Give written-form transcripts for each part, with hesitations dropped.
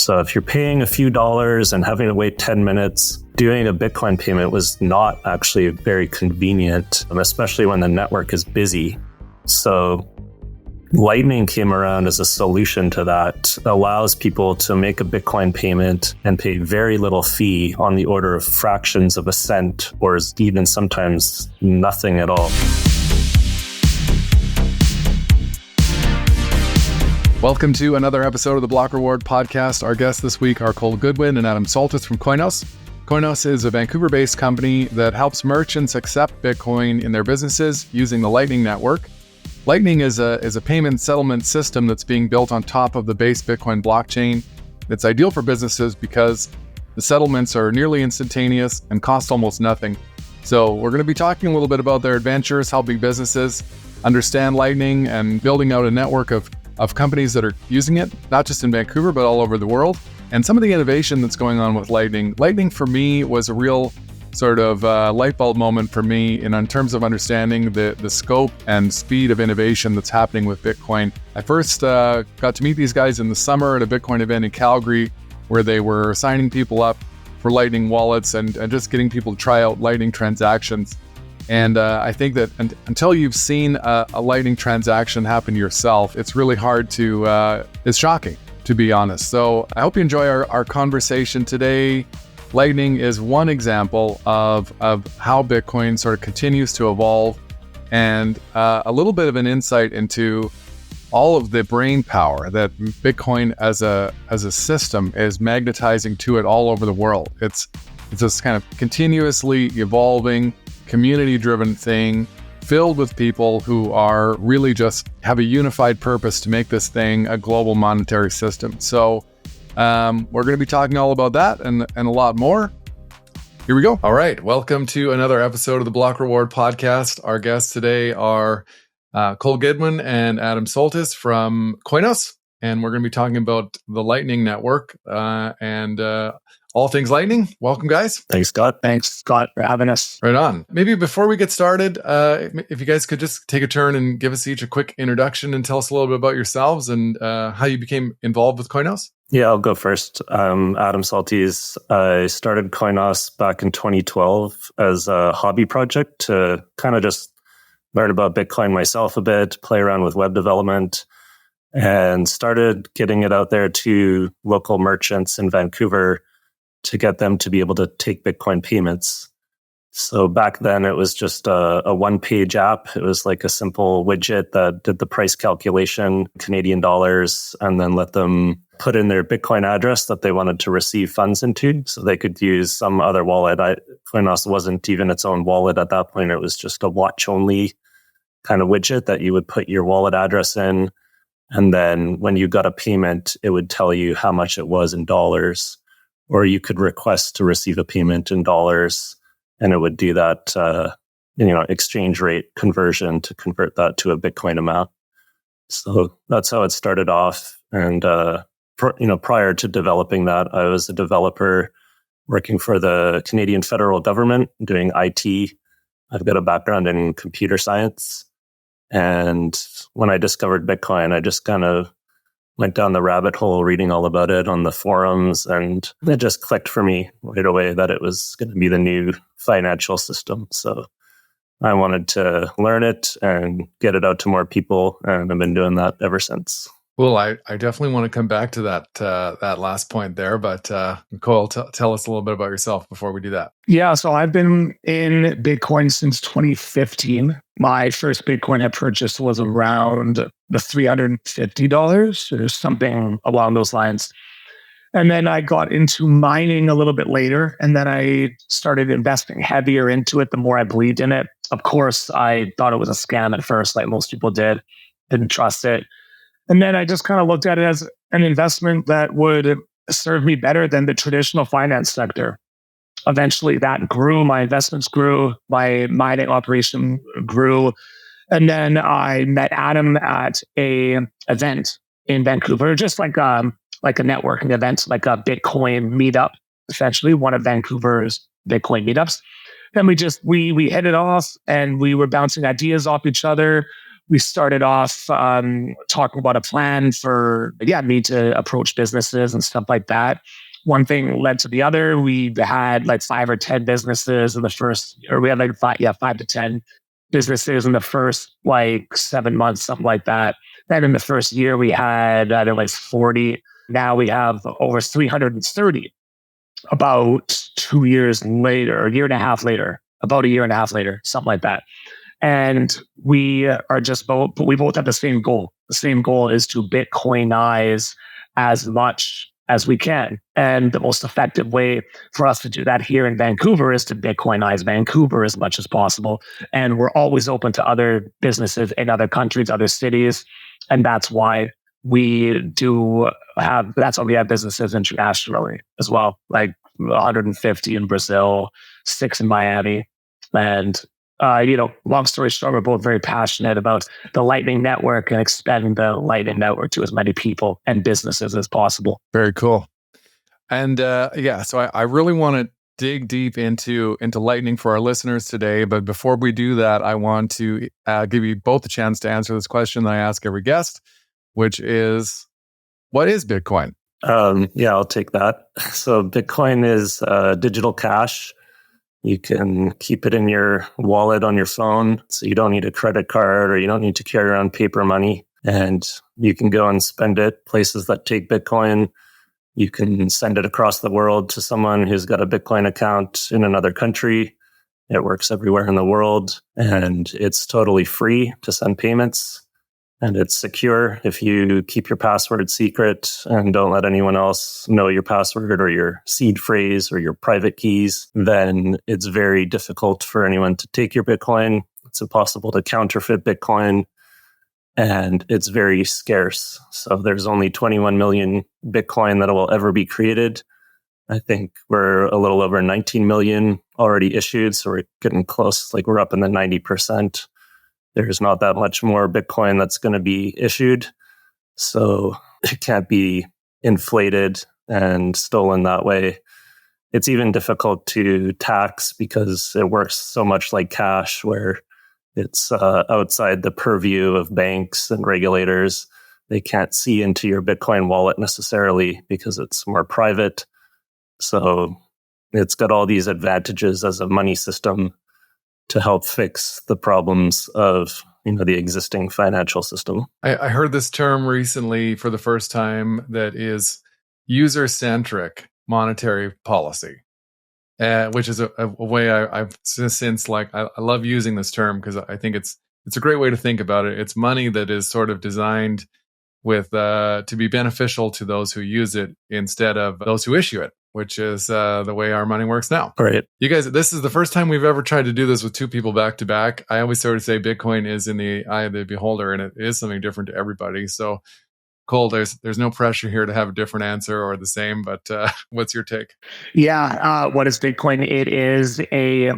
So if you're paying a few dollars and having to wait 10 minutes, doing a Bitcoin payment was not actually very convenient, especially when the network is busy. So Lightning came around as a solution to that. It allows people to make a Bitcoin payment and pay very little fee, on the order of fractions of a cent, or even sometimes nothing at all. Welcome to another episode of the Block Reward Podcast. Our guests this week are Cole Goodwin and Adam Soltys from Coinos. Coinos is a Vancouver-based company that helps merchants accept Bitcoin in their businesses using the Lightning Network. Lightning is a payment settlement system that's being built on top of the base Bitcoin blockchain. It's ideal for businesses because the settlements are nearly instantaneous and cost almost nothing. So we're going to be talking a little bit about their adventures, helping businesses understand Lightning and building out a network of companies that are using it, not just in Vancouver, but all over the world. And some of the innovation that's going on with Lightning. Lightning for me was a real sort of light bulb moment for me in terms of understanding the scope and speed of innovation that's happening with Bitcoin. I first got to meet these guys in the summer at a Bitcoin event in Calgary, where they were signing people up for Lightning wallets and just getting people to try out Lightning transactions. And I think that until you've seen a Lightning transaction happen yourself, it's really hard to, it's shocking, to be honest. So I hope you enjoy our conversation today. Lightning is one example of how Bitcoin sort of continues to evolve, and a little bit of an insight into all of the brain power that Bitcoin as a system is magnetizing to it all over the world. It's this kind of continuously evolving, community-driven thing filled with people who are really just have a unified purpose to make this thing a global monetary system. So we're going to be talking all about that and a lot more. Here we go. All right. Welcome to another episode of the Block Reward Podcast. Our guests today are Cole Goodwin and Adam Soltys from Coinos. And we're going to be talking about the Lightning Network and all things Lightning. Welcome, guys. Thanks, Scott. Thanks, Scott, for having us. Right on. Maybe before we get started, if you guys could just take a turn and give us each a quick introduction and tell us a little bit about yourselves and how you became involved with Coinos. Yeah, I'll go first. Adam Soltys. I started Coinos back in 2012 as a hobby project to kind of just learn about Bitcoin myself a bit, play around with web development, and started getting it out there to local merchants in Vancouver to get them to be able to take Bitcoin payments. So back then it was just a one-page app. It was like a simple widget that did the price calculation, Canadian dollars, and then let them put in their Bitcoin address that they wanted to receive funds into. So they could use some other wallet. Coinos wasn't even its own wallet at that point. It was just a watch-only kind of widget that you would put your wallet address in. And then when you got a payment, it would tell you how much it was in dollars. Or you could request to receive a payment in dollars, and it would do that, exchange rate conversion to convert that to a Bitcoin amount. So that's how it started off. And prior to developing that, I was a developer working for the Canadian federal government doing IT. I've got a background in computer science, and when I discovered Bitcoin, I just kind of went down the rabbit hole reading all about it on the forums, and it just clicked for me right away that it was going to be the new financial system. So I wanted to learn it and get it out to more people, and I've been doing that ever since. Well, I definitely want to come back to that last point there, but Cole, tell us a little bit about yourself before we do that. Yeah, so I've been in Bitcoin since 2015. My first Bitcoin I purchased was around the $350 or something along those lines. And then I got into mining a little bit later, and then I started investing heavier into it the more I believed in it. Of course, I thought it was a scam at first, like most people did, didn't trust it. And then I just kind of looked at it as an investment that would serve me better than the traditional finance sector. Eventually that grew, my investments grew, my mining operation grew. And then I met Adam at a event in Vancouver, just like a networking event, like a Bitcoin meetup, essentially one of Vancouver's Bitcoin meetups. And we hit it off, and we were bouncing ideas off each other. we started off talking about a plan for me to approach businesses and stuff like that. One thing led to the other. We had like 5 or 10 businesses in the first, or we had like 5 to 10 businesses in the first like 7 months, something like that. Then in the first year, we had like 40. Now we have over 330. About 2 years later, a year and a half later, something like that. And we both have the same goal. The same goal is to Bitcoinize as much as we can. And the most effective way for us to do that here in Vancouver is to Bitcoinize Vancouver as much as possible. And we're always open to other businesses in other countries, other cities. And that's why we have businesses internationally as well, like 150 in Brazil, 6 in Miami. And long story short, we're both very passionate about the Lightning Network and expanding the Lightning Network to as many people and businesses as possible. Very cool. And so I really want to dig deep into Lightning for our listeners today. But before we do that, I want to give you both a chance to answer this question that I ask every guest, which is, what is Bitcoin? I'll take that. So Bitcoin is digital cash. You can keep it in your wallet on your phone, so you don't need a credit card or you don't need to carry around paper money. And you can go and spend it places that take Bitcoin. You can send it across the world to someone who's got a Bitcoin account in another country. It works everywhere in the world, and it's totally free to send payments. And it's secure. If you keep your password secret and don't let anyone else know your password or your seed phrase or your private keys, then it's very difficult for anyone to take your Bitcoin. It's impossible to counterfeit Bitcoin, and it's very scarce. So there's only 21 million Bitcoin that will ever be created. I think we're a little over 19 million already issued, so we're getting close. Like, we're up in the 90%. There's not that much more Bitcoin that's going to be issued. So it can't be inflated and stolen that way. It's even difficult to tax because it works so much like cash, where it's outside the purview of banks and regulators. They can't see into your Bitcoin wallet necessarily because it's more private. So it's got all these advantages as a money system to help fix the problems of the existing financial system. I heard this term recently for the first time, that is user-centric monetary policy, which is a way I've since I love using this term because I think it's a great way to think about it. It's money that is sort of designed with to be beneficial to those who use it instead of those who issue it, which is the way our money works now. Right. You guys, this is the first time we've ever tried to do this with 2 people back to back. I always sort of say Bitcoin is in the eye of the beholder, and it is something different to everybody. So, Cole, there's no pressure here to have a different answer or the same, but what's your take? Yeah. What is Bitcoin? It is a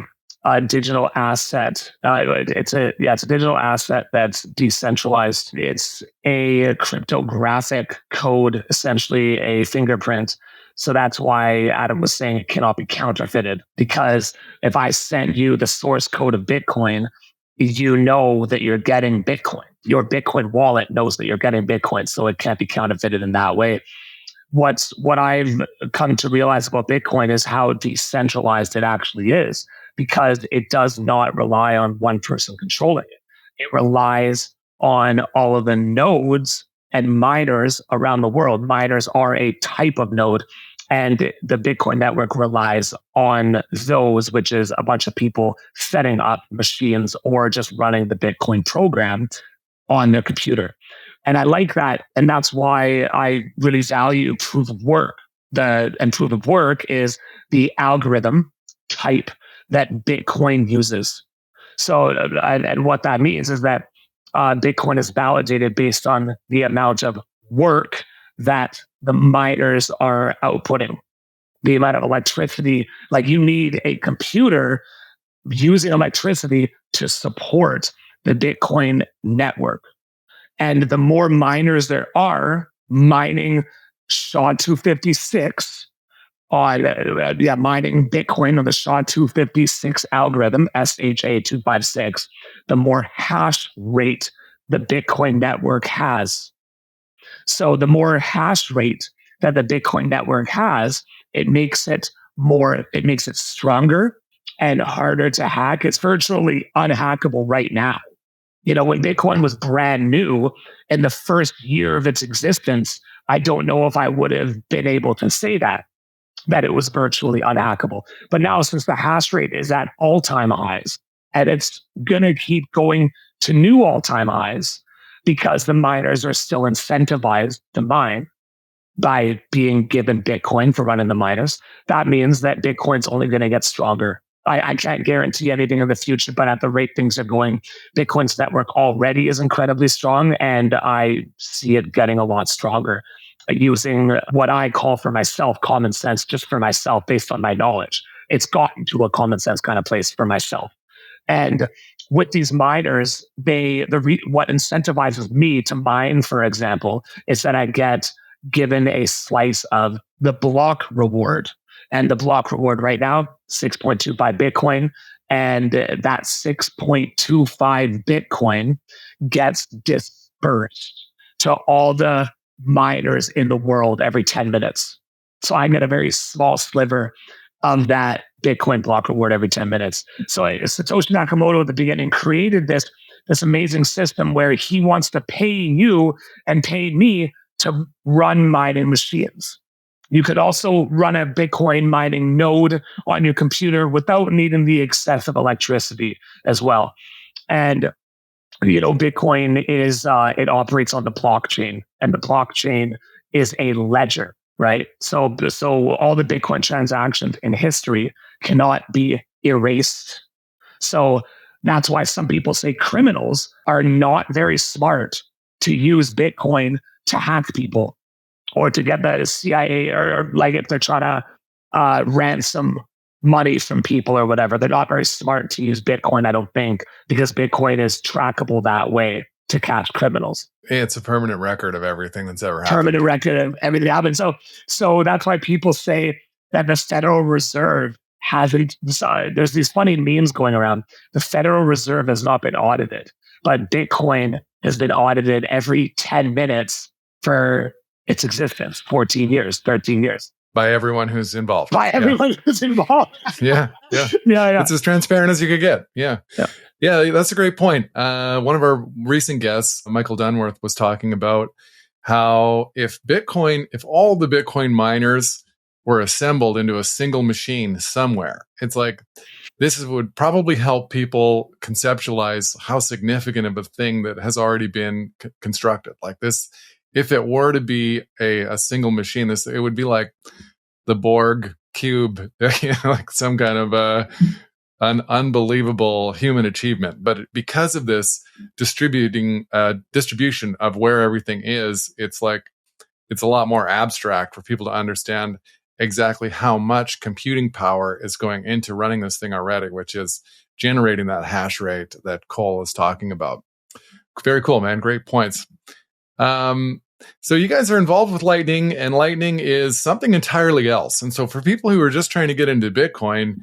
digital asset. It's a digital asset that's decentralized. It's a cryptographic code, essentially a fingerprint. So that's why Adam was saying it cannot be counterfeited, because if I send you the source code of Bitcoin, you know that you're getting Bitcoin. Your Bitcoin wallet knows that you're getting Bitcoin, so it can't be counterfeited in that way. What I've come to realize about Bitcoin is how decentralized it actually is, because it does not rely on one person controlling it. It relies on all of the nodes and miners around the world. Miners are a type of node, and the Bitcoin network relies on those, which is a bunch of people setting up machines or just running the Bitcoin program on their computer. And I like that. And that's why I really value proof of work. And proof of work is the algorithm type that Bitcoin uses. So, and what that means is that Bitcoin is validated based on the amount of work that the miners are outputting, the amount of electricity. Like, you need a computer using electricity to support the Bitcoin network. And the more miners there are mining SHA-256 mining Bitcoin on the SHA-256 algorithm, SHA-256, the more hash rate the Bitcoin network has. So the more hash rate that the Bitcoin network has, it makes it stronger and harder to hack. It's virtually unhackable right now. When Bitcoin was brand new in the first year of its existence, I don't know if I would have been able to say that it was virtually unhackable. But now, since the hash rate is at all-time highs, and it's going to keep going to new all-time highs because the miners are still incentivized to mine by being given Bitcoin for running the miners, that means that Bitcoin's only going to get stronger. I can't guarantee anything in the future, but at the rate things are going, Bitcoin's network already is incredibly strong, and I see it getting a lot stronger using what I call for myself common sense, just for myself based on my knowledge. It's gotten to a common sense kind of place for myself. And with these miners, what incentivizes me to mine, for example, is that I get given a slice of the block reward. And the block reward right now, 6.25 Bitcoin. And that 6.25 Bitcoin gets dispersed to all the miners in the world every 10 minutes. So I get a very small sliver of that Bitcoin block reward every 10 minutes. So Satoshi Nakamoto at the beginning created this amazing system where he wants to pay you and pay me to run mining machines. You could also run a Bitcoin mining node on your computer without needing the excessive electricity as well. And Bitcoin is it operates on the blockchain, and the blockchain is a ledger, right? So all the Bitcoin transactions in history cannot be erased. So that's why some people say criminals are not very smart to use Bitcoin to hack people or to get the CIA or like if they're trying to ransom money from people or whatever. They're not very smart to use Bitcoin, I don't think, because Bitcoin is trackable that way to catch criminals. It's a permanent record of everything that's ever happened. Permanent record of everything that happened. So that's why people say that the Federal Reserve hasn't decided. There's these funny memes going around. The Federal Reserve has not been audited, but Bitcoin has been audited every 10 minutes for its existence, 14 years, 13 years. By everyone who's involved. By everyone who's involved. Yeah. It's as transparent as you could get. Yeah, that's a great point. One of our recent guests, Michael Dunworth, was talking about how if all the Bitcoin miners were assembled into a single machine somewhere, it's like this would probably help people conceptualize how significant of a thing that has already been constructed. Like this, if it were to be a single machine, it would be like the Borg cube, like some kind of an unbelievable human achievement. But because of this distribution of where everything is, it's a lot more abstract for people to understand exactly how much computing power is going into running this thing already, which is generating that hash rate that Cole is talking about. Very cool, man. Great points. So you guys are involved with Lightning, and Lightning is something entirely else. And so for people who are just trying to get into Bitcoin,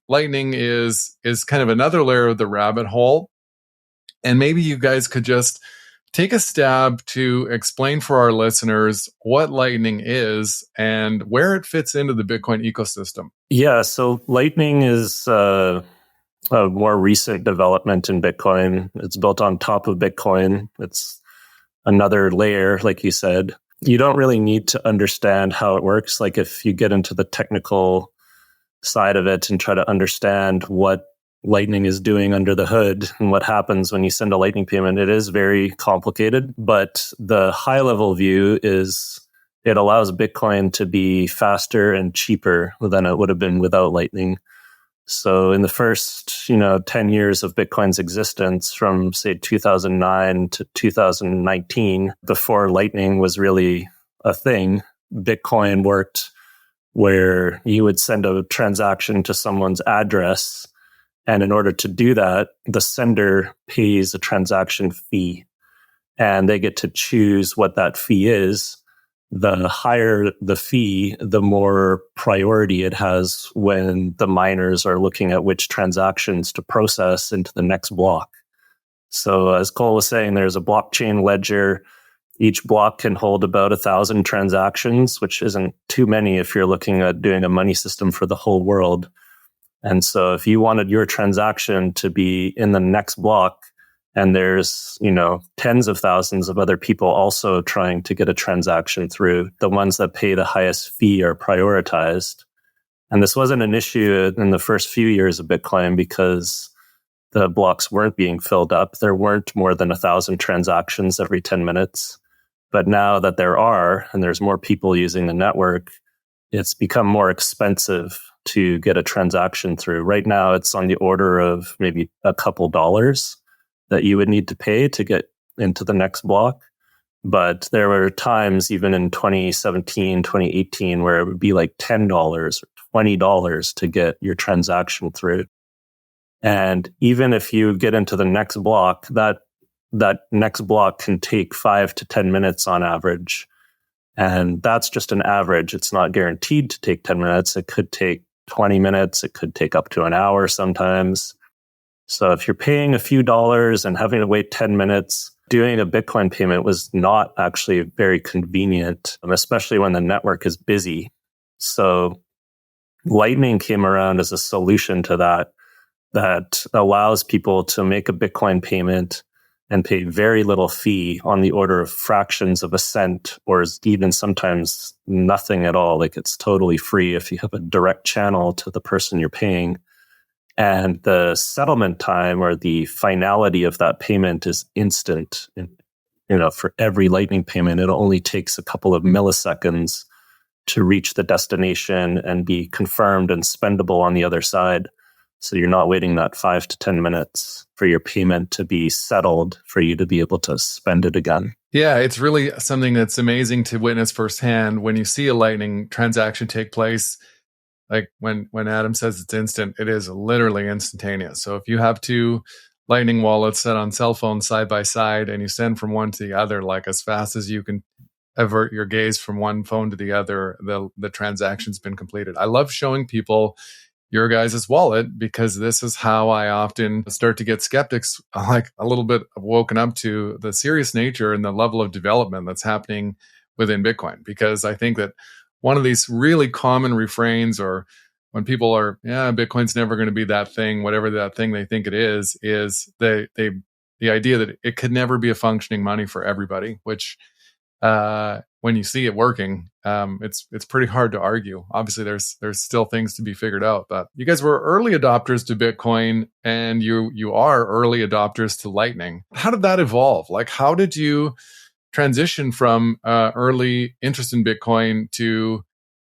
Lightning is kind of another layer of the rabbit hole. And maybe you guys could just take a stab to explain for our listeners what Lightning is and where it fits into the Bitcoin ecosystem. Yeah, so Lightning is a more recent development in Bitcoin. It's built on top of Bitcoin. It's another layer, like you said. You don't really need to understand how it works. Like if you get into the technical side of it and try to understand what Lightning is doing under the hood and what happens when you send a Lightning payment, it is very complicated. But the high level view is it allows Bitcoin to be faster and cheaper than it would have been without Lightning. So in the first, 10 years of Bitcoin's existence, from say 2009 to 2019, before Lightning was really a thing, Bitcoin worked where you would send a transaction to someone's address. And in order to do that, the sender pays a transaction fee, and they get to choose what that fee is. The higher the fee, the more priority it has when the miners are looking at which transactions to process into the next block. So as Cole was saying, there's a blockchain ledger. Each block can hold about 1,000 transactions, which isn't too many if you're looking at doing a money system for the whole world. And so if you wanted your transaction to be in the next block, and there's, tens of thousands of other people also trying to get a transaction through, the ones that pay the highest fee are prioritized. And this wasn't an issue in the first few years of Bitcoin because the blocks weren't being filled up. There weren't more than 1,000 transactions every 10 minutes. But now that there are, and there's more people using the network, it's become more expensive to get a transaction through. Right now, it's on the order of maybe a couple dollars that you would need to pay to get into the next block. But there were times, even in 2017, 2018, where it would be like $10 or $20 to get your transaction through. And even if you get into the next block, that next block can take 5 to 10 minutes on average. And that's just an average. It's not guaranteed to take 10 minutes. It could take 20 minutes. It could take up to an hour sometimes. So if you're paying a few dollars and having to wait 10 minutes, doing a Bitcoin payment was not actually very convenient, especially when the network is busy. So Lightning came around as a solution to that allows people to make a Bitcoin payment and pay very little fee on the order of fractions of a cent, or even sometimes nothing at all. Like it's totally free if you have a direct channel to the person you're paying. And the settlement time or the finality of that payment is instant. For every Lightning payment, it only takes a couple of milliseconds to reach the destination and be confirmed and spendable on the other side. So you're not waiting that 5 to 10 minutes for your payment to be settled for you to be able to spend it again. Yeah, it's really something that's amazing to witness firsthand when you see a Lightning transaction take place. Like when Adam says it's instant, it is literally instantaneous. So if you have two Lightning wallets set on cell phones side by side and you send from one to the other, like as fast as you can avert your gaze from one phone to the other, the transaction's been completed. I love showing people your guys' wallet because this is how I often start to get skeptics like a little bit woken up to the serious nature and the level of development that's happening within Bitcoin. Because I think that one of these really common refrains, or when people are, Bitcoin's never going to be that thing, whatever that thing they think it is the idea that it could never be a functioning money for everybody, which when you see it working, it's pretty hard to argue. Obviously, there's still things to be figured out. But you guys were early adopters to Bitcoin, and you are early adopters to Lightning. How did that evolve? Like, how did you transition from early interest in Bitcoin to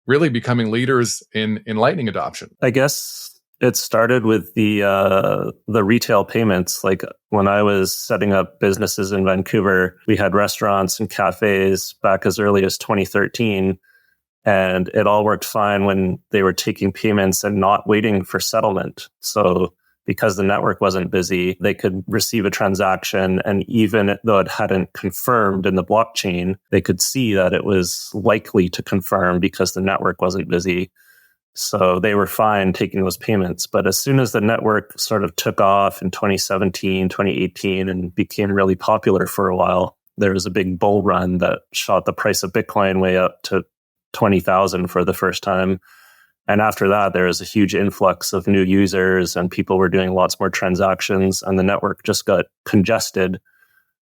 really becoming leaders in Lightning adoption? I guess it started with the retail payments. Like when I was setting up businesses in Vancouver, we had restaurants and cafes back as early as 2013. And it all worked fine when they were taking payments and not waiting for settlement. So because the network wasn't busy, they could receive a transaction. And even though it hadn't confirmed in the blockchain, they could see that it was likely to confirm because the network wasn't busy. So they were fine taking those payments. But as soon as the network sort of took off in 2017, 2018, and became really popular for a while, there was a big bull run that shot the price of Bitcoin way up to 20,000 for the first time. And after that, there was a huge influx of new users and people were doing lots more transactions and the network just got congested.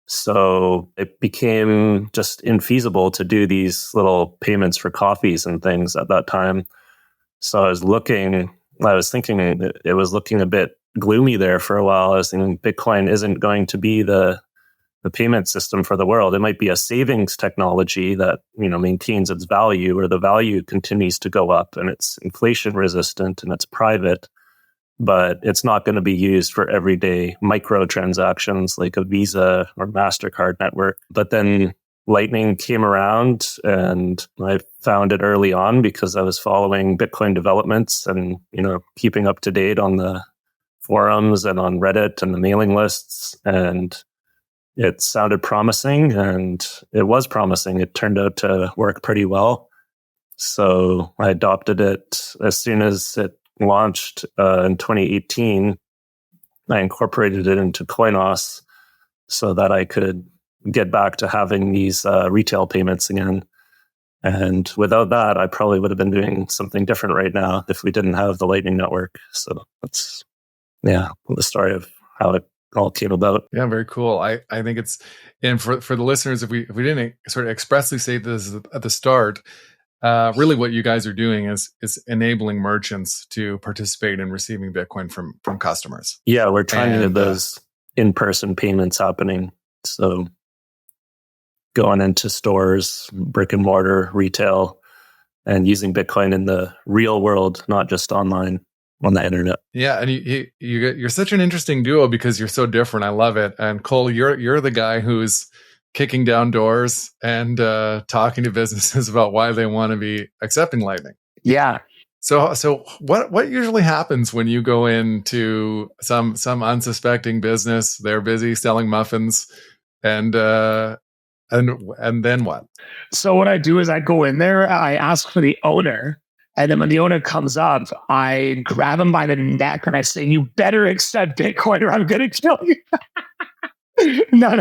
So it became just infeasible to do these little payments for coffees and things at that time. So I was thinking it was looking a bit gloomy there for a while. I was thinking Bitcoin isn't going to be the payment system for the world. It might be a savings technology that, maintains its value, or the value continues to go up and it's inflation resistant and it's private, but it's not going to be used for everyday micro transactions like a Visa or MasterCard network. But then Lightning came around and I found it early on because I was following Bitcoin developments and, keeping up to date on the forums and on Reddit and the mailing lists. And it sounded promising and it was promising. It turned out to work pretty well. So I adopted it as soon as it launched in 2018. I incorporated it into Coinos. so that I could get back to having these retail payments again. And without that, I probably would have been doing something different right now if we didn't have the Lightning Network. So that's, the story of how it all came about. Yeah, very cool. I think it's, and for the listeners, if we didn't sort of expressly say this at the start, really what you guys are doing is enabling merchants to participate in receiving Bitcoin from customers. Yeah, we're trying to get those in-person payments happening. So going into stores, brick and mortar, retail, and using Bitcoin in the real world, not just online on the internet. Yeah, and you're such an interesting duo because you're so different. I love it. And Cole, you're the guy who's kicking down doors and talking to businesses about why they want to be accepting Lightning. Yeah. So what usually happens when you go into some unsuspecting business? They're busy selling muffins, and then what? So what I do is I go in there, I ask for the owner, and then when the owner comes up, I grab him by the neck and I say, "You better accept Bitcoin or I'm going to kill you." No.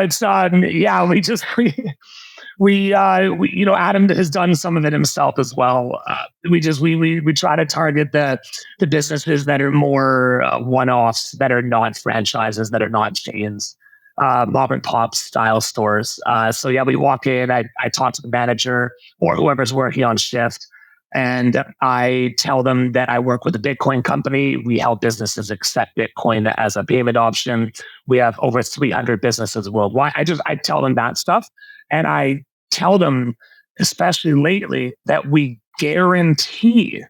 It's we Adam has done some of it himself as well. We try to target the businesses that are more one-offs, that are not franchises, that are not chains, mom and pop style stores. So we walk in, I talk to the manager or whoever's working on shift, and I tell them that I work with a Bitcoin company. We help businesses accept Bitcoin as a payment option. We have over 300 businesses worldwide. I tell them that stuff. And I tell them, especially lately, that we guarantee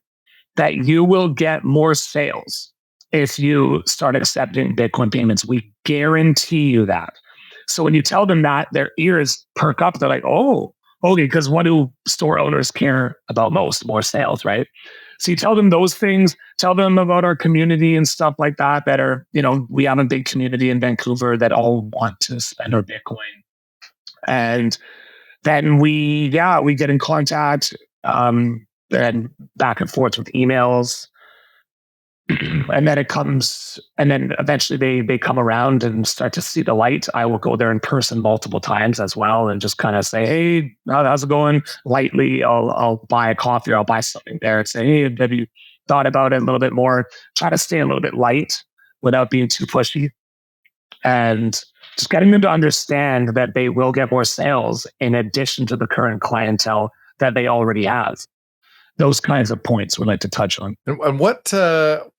that you will get more sales if you start accepting Bitcoin payments. We guarantee you that. So when you tell them that, their ears perk up. They're like, oh, okay, because what do store owners care about most? More sales, right? So you tell them those things, tell them about our community and stuff like that, we have a big community in Vancouver that all want to spend our Bitcoin. And then we get in contact, and back and forth with emails. And then eventually they come around and start to see the light. I will go there in person multiple times as well and just kind of say, "Hey, how's it going?" Lightly, I'll buy a coffee or I'll buy something there and say, "Hey, have you thought about it a little bit more?" Try to stay a little bit light without being too pushy. And just getting them to understand that they will get more sales in addition to the current clientele that they already have. Those kinds of points we'd like to touch on. And what, so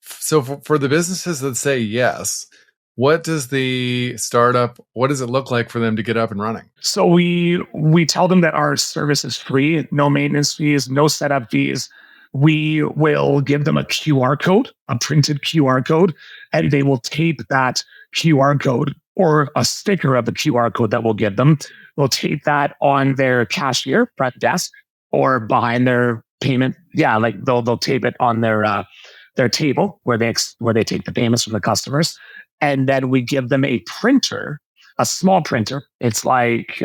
for the businesses that say yes, what does the startup, what does it look like for them to get up and running? So we tell them that our service is free, no maintenance fees, no setup fees. We will give them a QR code, a printed QR code, and they will tape that QR code or a sticker of the QR code that we'll give them. We'll tape that on their cashier front desk or behind their payment. Yeah, like they'll tape it on their table where they take the payments from the customers. And then we give them a printer, a small printer. It's like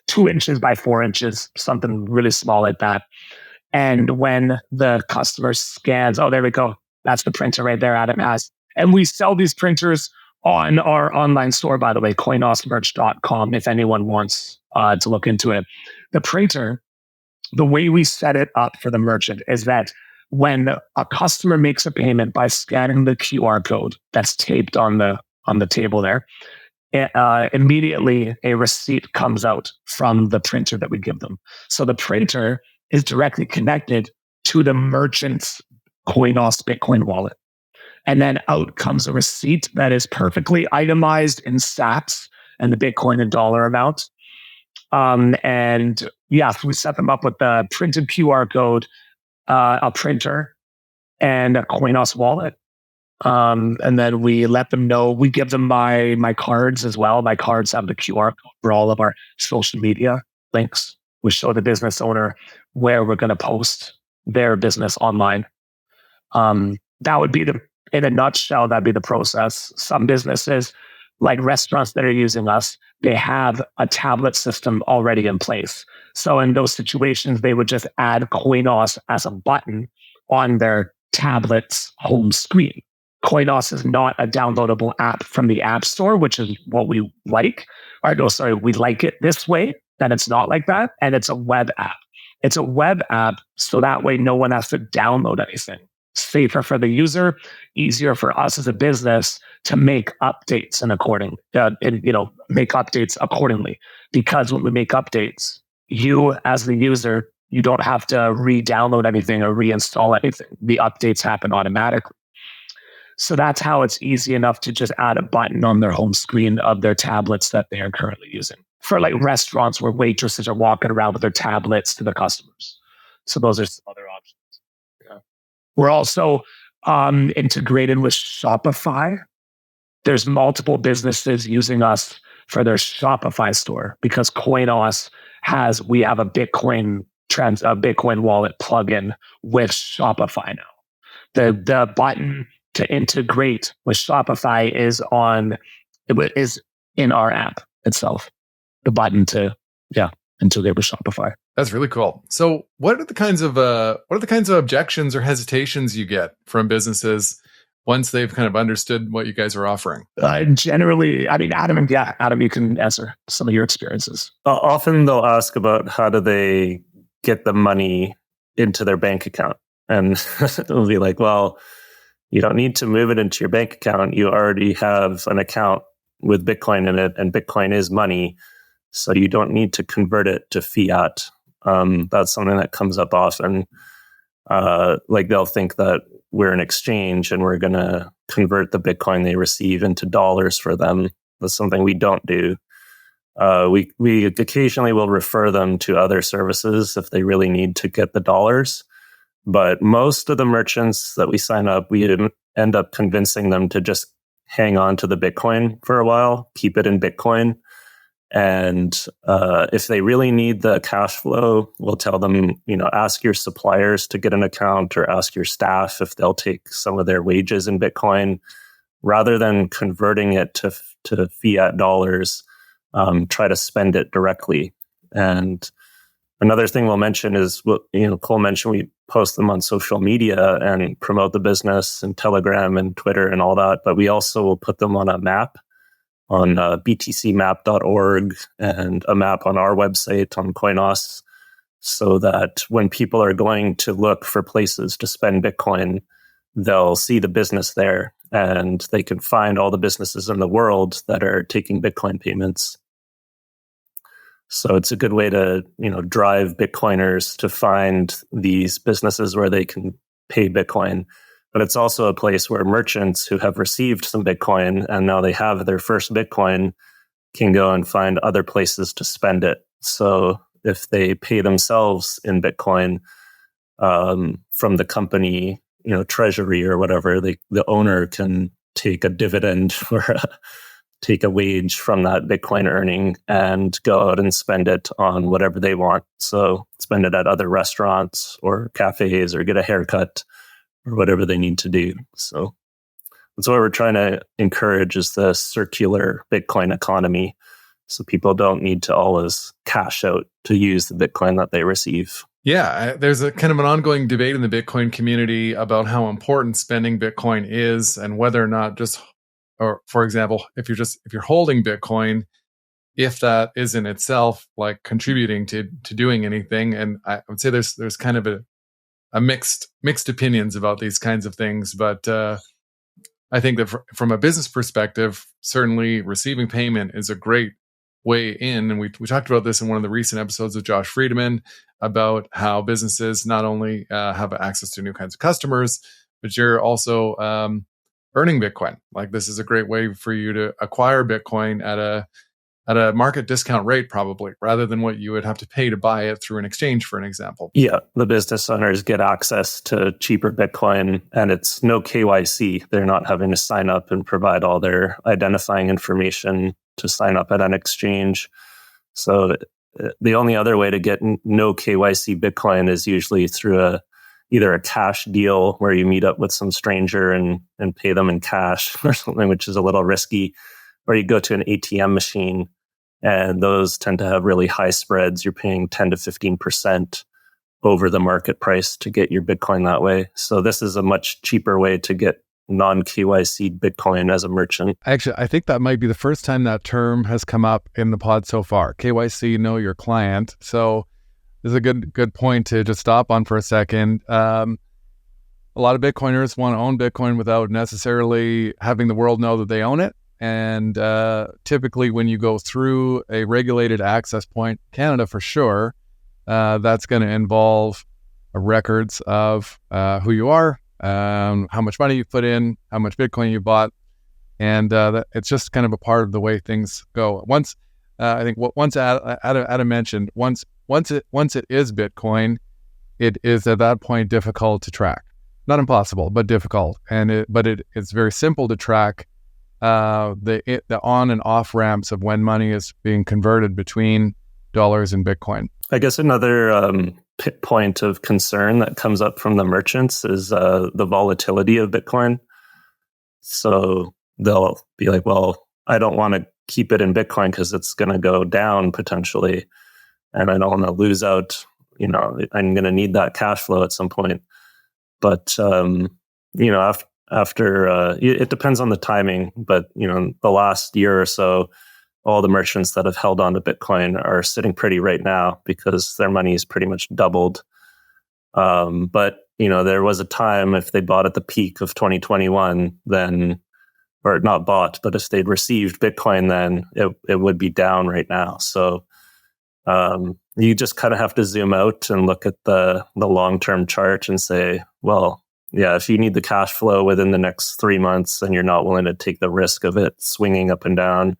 2 inches by 4 inches, something really small like that. And when the customer scans, oh, there we go. That's the printer right there Adam has. And we sell these printers on our online store, by the way, coinosmerch.com, if anyone wants to look into it. The printer, the way we set it up for the merchant is that when a customer makes a payment by scanning the QR code that's taped on the table there, immediately a receipt comes out from the printer that we give them. So the printer is directly connected to the merchant's Coinos Bitcoin wallet. And then out comes a receipt that is perfectly itemized in sats and the Bitcoin and dollar amount. We set them up with the printed QR code, a printer, and a Coinos wallet. And then we let them know, we give them my cards as well. My cards have the QR code for all of our social media links. We show the business owner where we're going to post their business online. That would be in a nutshell, that'd be the process. Some businesses, like restaurants that are using us, they have a tablet system already in place. So in those situations, they would just add Coinos as a button on their tablet's home screen. Coinos is not a downloadable app from the App Store, which is what we like. We like it this way, that it's not like that. And it's a web app. It's a web app, so that way no one has to download anything. Safer for the user, easier for us as a business to make updates make updates accordingly. Because when we make updates, you as the user, you don't have to re-download anything or reinstall anything. The updates happen automatically. So that's how it's easy enough to just add a button on their home screen of their tablets that they are currently using. For like restaurants where waitresses are walking around with their tablets to the customers. So those are some other options. Yeah. We're also integrated with Shopify. There's multiple businesses using us for their Shopify store because Coinos we have a Bitcoin wallet plugin with Shopify now. The button to integrate with Shopify is in our app itself. The button to integrate with Shopify. That's really cool. So, what are the kinds of objections or hesitations you get from businesses once they've kind of understood what you guys are offering? Generally, Adam, you can answer some of your experiences. Often they'll ask about how do they get the money into their bank account, and it'll be like, well, you don't need to move it into your bank account. You already have an account with Bitcoin in it, and Bitcoin is money. So you don't need to convert it to fiat. That's something that comes up often. They'll think that we're an exchange and we're going to convert the Bitcoin they receive into dollars for them. That's something we don't do. We occasionally will refer them to other services if they really need to get the dollars. But most of the merchants that we sign up, we end up convincing them to just hang on to the Bitcoin for a while, keep it in Bitcoin. And if they really need the cash flow, we'll tell them, ask your suppliers to get an account or ask your staff if they'll take some of their wages in Bitcoin. Rather than converting it to fiat dollars, try to spend it directly. And another thing we'll mention is, Cole mentioned we post them on social media and promote the business and Telegram and Twitter and all that. But we also will put them on a map on btcmap.org and a map on our website on Coinos, so that when people are going to look for places to spend Bitcoin, they'll see the business there and they can find all the businesses in the world that are taking Bitcoin payments. So it's a good way to, drive Bitcoiners to find these businesses where they can pay Bitcoin. But it's also a place where merchants who have received some Bitcoin and now they have their first Bitcoin can go and find other places to spend it. So if they pay themselves in Bitcoin from the company, treasury or whatever, the owner can take a dividend or take a wage from that Bitcoin earning and go out and spend it on whatever they want. So spend it at other restaurants or cafes or get a haircut or whatever they need to do. So that's what we're trying to encourage, is the circular Bitcoin economy. So people don't need to always cash out to use the Bitcoin that they receive. Yeah, there's a kind of an ongoing debate in the Bitcoin community about how important spending Bitcoin is and whether or not or for example, if you're holding Bitcoin, if that is in itself like contributing to doing anything. And I would say there's kind of a mixed opinions about these kinds of things. But I think that from a business perspective, certainly receiving payment is a great way in. And we talked about this in one of the recent episodes with Josh Friedman about how businesses not only have access to new kinds of customers, but you're also earning Bitcoin. Like, this is a great way for you to acquire Bitcoin at a market discount rate, probably, rather than what you would have to pay to buy it through an exchange, for an example. Yeah, the business owners get access to cheaper Bitcoin, and it's no KYC. They're not having to sign up and provide all their identifying information to sign up at an exchange. So the only other way to get no KYC Bitcoin is usually through either a cash deal where you meet up with some stranger and pay them in cash or something, which is a little risky, or you go to an ATM machine, and those tend to have really high spreads. You're paying 10 to 15% over the market price to get your Bitcoin that way. So this is a much cheaper way to get non-KYC Bitcoin as a merchant. Actually, I think that might be the first time that term has come up in the pod so far. KYC, know your client. So this is a good point to just stop on for a second. A lot of Bitcoiners want to own Bitcoin without necessarily having the world know that they own it. And typically when you go through a regulated access point, Canada for sure, that's going to involve records of who you are, how much money you put in, how much Bitcoin you bought. And it's just kind of a part of the way things go. Once, I think once Adam mentioned, once it is Bitcoin, it is at that point difficult to track. Not impossible, but difficult. And it's very simple to track the on and off ramps of when money is being converted between dollars and Bitcoin. I guess another point of concern that comes up from the merchants is the volatility of Bitcoin. So they'll be like, well, I don't want to keep it in Bitcoin because it's going to go down potentially. And I don't want to lose out, I'm going to need that cash flow at some point. But, after it depends on the timing, but, the last year or so, all the merchants that have held on to Bitcoin are sitting pretty right now because their money is pretty much doubled. But, there was a time if they bought at the peak of 2021, then, or not bought, but if they'd received Bitcoin, then it would be down right now. So you just kind of have to zoom out and look at the long-term chart and say, well, yeah, if you need the cash flow within the next 3 months and you're not willing to take the risk of it swinging up and down,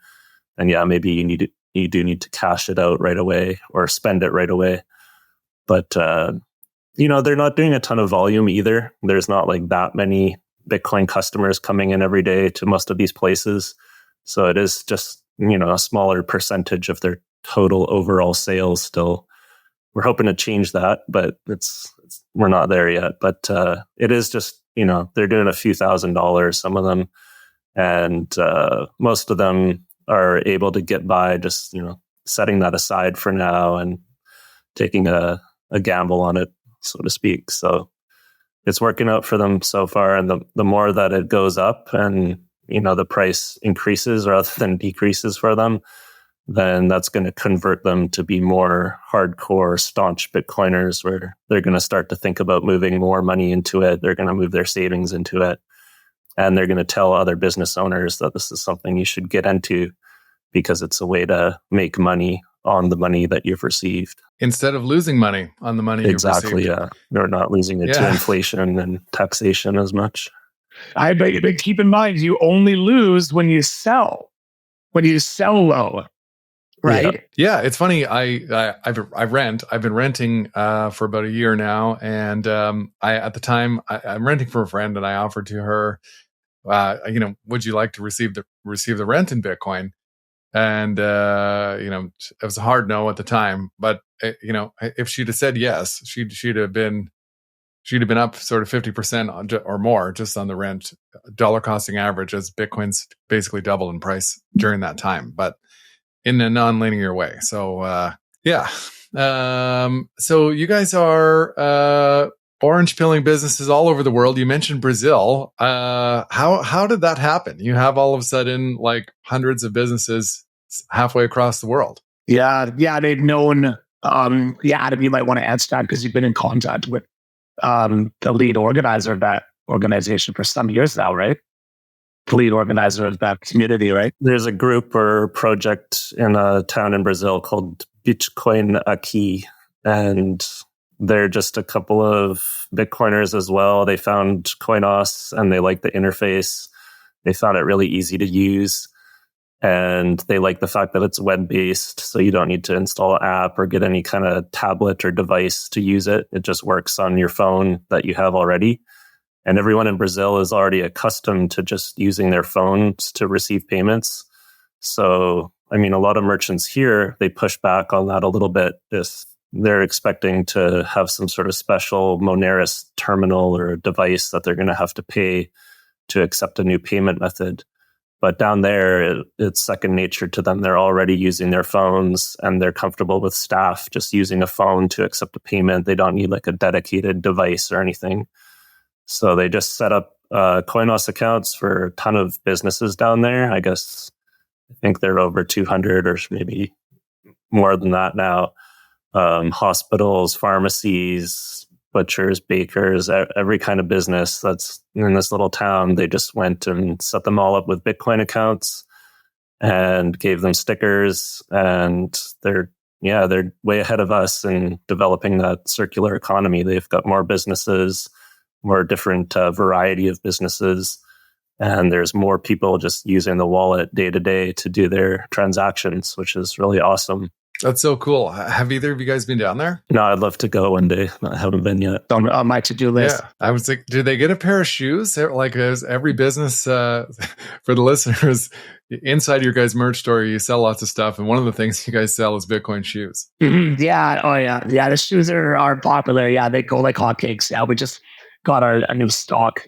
and yeah, maybe you do need to cash it out right away or spend it right away. But they're not doing a ton of volume either. There's not like that many Bitcoin customers coming in every day to most of these places. So it is just, a smaller percentage of their total overall sales still. We're hoping to change that, but we're not there yet. But it is just, they're doing a few $1,000s, some of them. And most of them are able to get by just, setting that aside for now and taking a gamble on it, so to speak. So it's working out for them so far. And the more that it goes up and, the price increases rather than decreases for them, then that's going to convert them to be more hardcore, staunch Bitcoiners, where they're going to start to think about moving more money into it. They're going to move their savings into it. And they're going to tell other business owners that this is something you should get into because it's a way to make money on the money that you've received. Instead of losing money on the money you've received. Exactly, yeah. They're not losing it to inflation and taxation as much. But keep in mind, you only lose when you sell. When you sell low, right? Yeah, it's funny. I rent. I've been renting for about a year now, and at the time I'm renting for a friend, and I offered to her, would you like to receive the rent in Bitcoin? And it was a hard no at the time, but if she'd have said yes, she'd have been up sort of 50% or more just on the rent, dollar costing average, as Bitcoin's basically doubled in price during that time, but in a non-linear way. So so you guys are orange pilling businesses all over the world. You mentioned Brazil. How did that happen? You have all of a sudden like hundreds of businesses halfway across the world. Yeah, they've known. Adam, you might want to answer that because you've been in contact with the lead organizer of that organization for some years now, right? The lead organizer of that community, right? There's a group or project in a town in Brazil called Bitcoin Aqui, and they're just a couple of Bitcoiners as well. They found Coinos and they like the interface. They found it really easy to use. And they like the fact that it's web-based, so you don't need to install an app or get any kind of tablet or device to use it. It just works on your phone that you have already. And everyone in Brazil is already accustomed to just using their phones to receive payments. So, a lot of merchants here, they push back on that a little bit if they're expecting to have some sort of special Moneris terminal or device that they're going to have to pay to accept a new payment method. But down there, it's second nature to them. They're already using their phones and they're comfortable with staff just using a phone to accept a payment. They don't need like a dedicated device or anything. So they just set up Coinos accounts for a ton of businesses down there. I think they're over 200 or maybe more than that now. Hospitals, pharmacies, butchers, bakers, every kind of business that's in this little town. They just went and set them all up with Bitcoin accounts and gave them stickers. And they're way ahead of us in developing that circular economy. They've got more businesses, more different variety of businesses. And there's more people just using the wallet day to day to do their transactions, which is really awesome. That's so cool. Have either of you guys been down there? No, I'd love to go one day. I haven't been yet. On my to-do list. Yeah. I was like, do they get a pair of shoes? Like, as every business, for the listeners, inside your guys' merch store, you sell lots of stuff. And one of the things you guys sell is Bitcoin shoes. Mm-hmm. Yeah. Oh, yeah. Yeah. The shoes are popular. Yeah. They go like hotcakes. Yeah. We just got a new stock.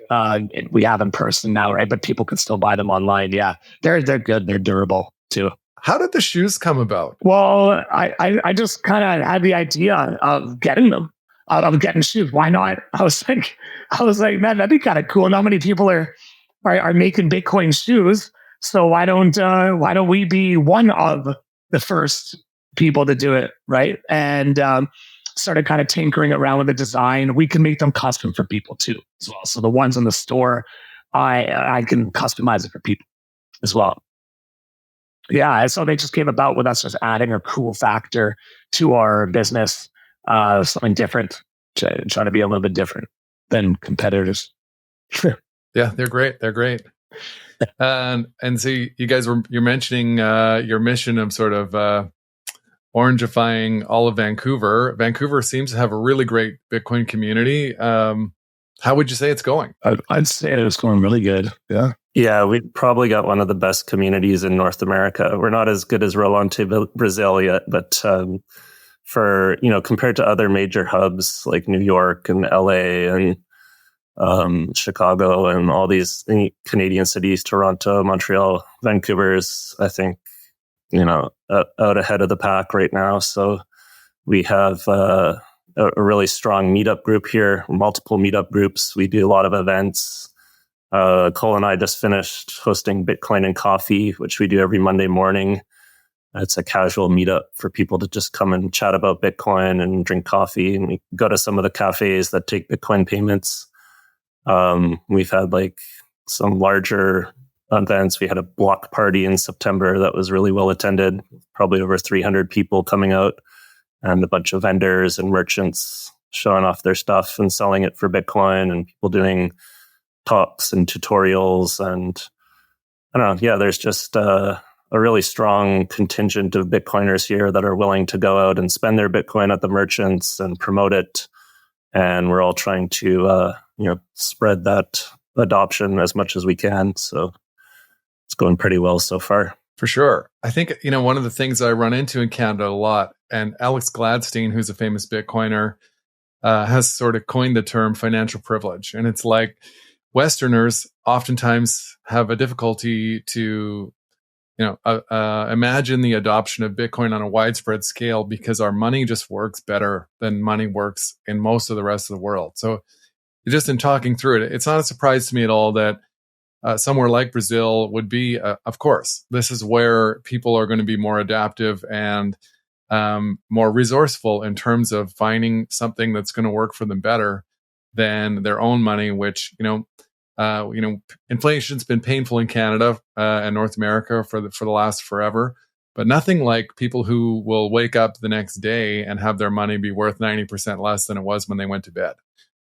We have in person now, right? But people can still buy them online. Yeah. They're good. They're durable too. How did the shoes come about? Well, I just kind of had the idea of getting them, of getting shoes. Why not? I was like, man, that'd be kind of cool. Not many people are making Bitcoin shoes. So why don't we be one of the first people to do it, right? And started kind of tinkering around with the design. We can make them custom for people too, as well. So the ones in the store, I can customize it for people as well. Yeah, so they just came about with us just adding a cool factor to our business, something different, trying to be a little bit different than competitors. Yeah, they're great. They're great. And so you guys you're mentioning your mission of sort of orangifying all of Vancouver. Vancouver seems to have a really great Bitcoin community. How would you say it's going? I'd say it's going really good. Yeah. Yeah, we probably got one of the best communities in North America. We're not as good as Rolante Brazil yet, but compared to other major hubs like New York and LA and Chicago and all these Canadian cities, Toronto, Montreal, Vancouver is, I think, out ahead of the pack right now. So we have a really strong meetup group here, multiple meetup groups. We do a lot of events. Cole and I just finished hosting Bitcoin and Coffee, which we do every Monday morning. It's a casual meetup for people to just come and chat about Bitcoin and drink coffee. And we go to some of the cafes that take Bitcoin payments. We've had like some larger events. We had a block party in September that was really well attended, probably over 300 people coming out, and a bunch of vendors and merchants showing off their stuff and selling it for Bitcoin, and people doing talks and tutorials. And I don't know, yeah, there's just a really strong contingent of Bitcoiners here that are willing to go out and spend their Bitcoin at the merchants and promote it. And we're all trying to, spread that adoption as much as we can. So it's going pretty well so far. For sure. I think, one of the things I run into in Canada a lot, and Alex Gladstein, who's a famous Bitcoiner, has sort of coined the term financial privilege. And it's like, Westerners oftentimes have a difficulty to, imagine the adoption of Bitcoin on a widespread scale because our money just works better than money works in most of the rest of the world. So just in talking through it, it's not a surprise to me at all that somewhere like Brazil would be, of course, this is where people are going to be more adaptive and more resourceful in terms of finding something that's going to work for them better than their own money, which, inflation's been painful in Canada and North America for the last forever, but nothing like people who will wake up the next day and have their money be worth 90% less than it was when they went to bed,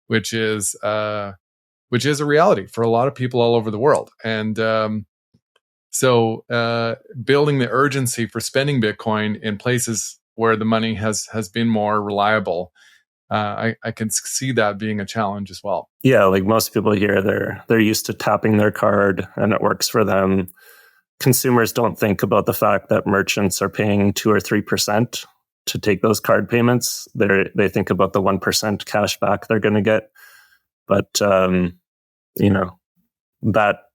which is a reality for a lot of people all over the world. And so building the urgency for spending Bitcoin in places where the money has been more reliable, I can see that being a challenge as well. Yeah, like most people here, they're used to tapping their card and it works for them. Consumers don't think about the fact that merchants are paying 2 or 3% to take those card payments. They think about the 1% cash back they're going to get. But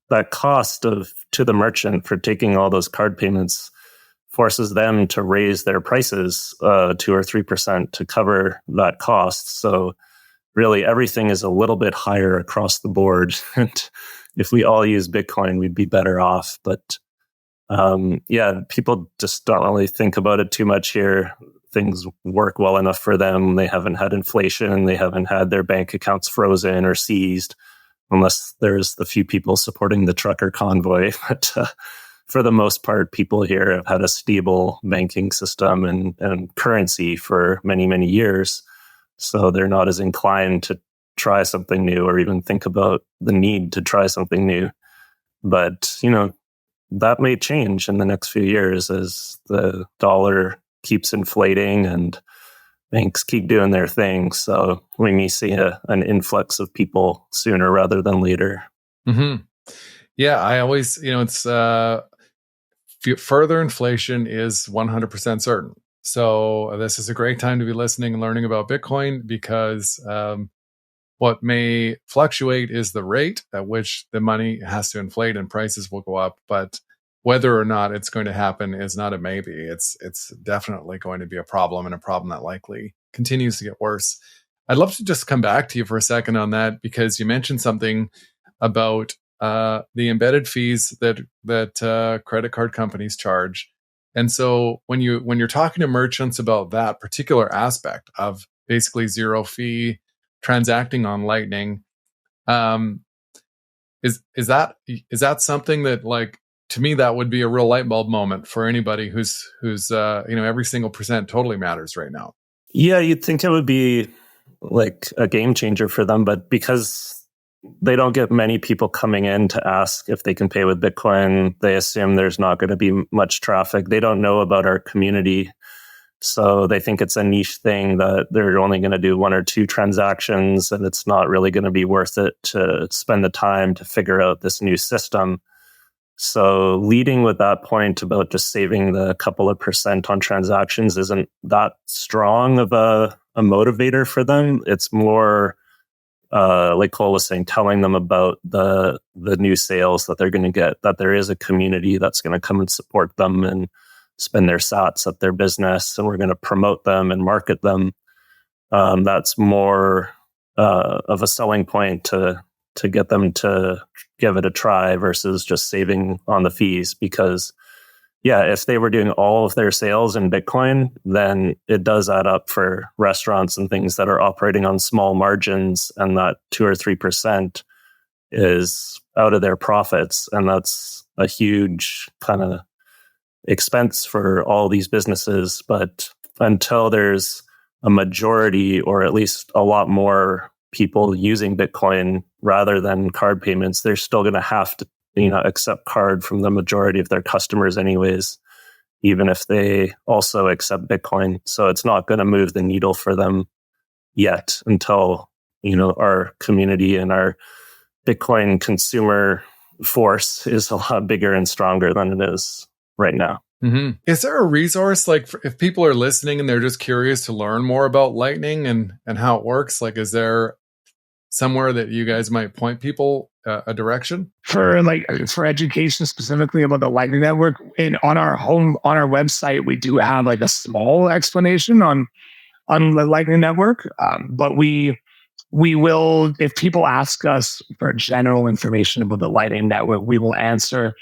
that cost to the merchant for taking all those card payments forces them to raise their prices 2 or 3% to cover that cost. So really everything is a little bit higher across the board. And if we all use Bitcoin, we'd be better off. But people just don't really think about it too much here. Things work well enough for them. They haven't had inflation. They haven't had their bank accounts frozen or seized, unless there's the few people supporting the trucker convoy. But for the most part, people here have had a stable banking system and currency for many, many years. So they're not as inclined to try something new or even think about the need to try something new. But, that may change in the next few years as the dollar keeps inflating and banks keep doing their thing. So we may see an influx of people sooner rather than later. Mm-hmm. Yeah, I always, it's further inflation is 100% certain. So this is a great time to be listening and learning about Bitcoin, because what may fluctuate is the rate at which the money has to inflate and prices will go up. But whether or not it's going to happen is not a maybe. It's definitely going to be a problem, and a problem that likely continues to get worse. I'd love to just come back to you for a second on that, because you mentioned something about the embedded fees that credit card companies charge. And so when you're talking to merchants about that particular aspect of basically zero fee transacting on Lightning, is that something that, like, to me, that would be a real light bulb moment for anybody who's every single percent totally matters right now. Yeah, you'd think it would be like a game changer for them, but because they don't get many people coming in to ask if they can pay with Bitcoin, they assume there's not going to be much traffic. They don't know about our community. So they think it's a niche thing that they're only going to do one or two transactions, and it's not really going to be worth it to spend the time to figure out this new system. So leading with that point about just saving the couple of percent on transactions isn't that strong of a motivator for them. It's more, like Cole was saying, telling them about the new sales that they're going to get, that there is a community that's going to come and support them and spend their sats at their business, and we're going to promote them and market them. That's more of a selling point to get them to give it a try versus just saving on the fees. Because, if they were doing all of their sales in Bitcoin, then it does add up for restaurants and things that are operating on small margins, and that 2 or 3% is out of their profits. And that's a huge kind of expense for all these businesses. But until there's a majority, or at least a lot more people using Bitcoin rather than card payments, they're still going to have to, accept card from the majority of their customers anyways, even if they also accept Bitcoin. So it's not going to move the needle for them yet until, our community and our Bitcoin consumer force is a lot bigger and stronger than it is right now. Mm-hmm. Is there a resource, like, if people are listening and they're just curious to learn more about Lightning and how it works? Like, is there somewhere that you guys might point people a direction for education specifically about the Lightning Network? On our website, we do have like a small explanation on the Lightning Network, but we will, if people ask us for general information about the Lightning Network, we will answer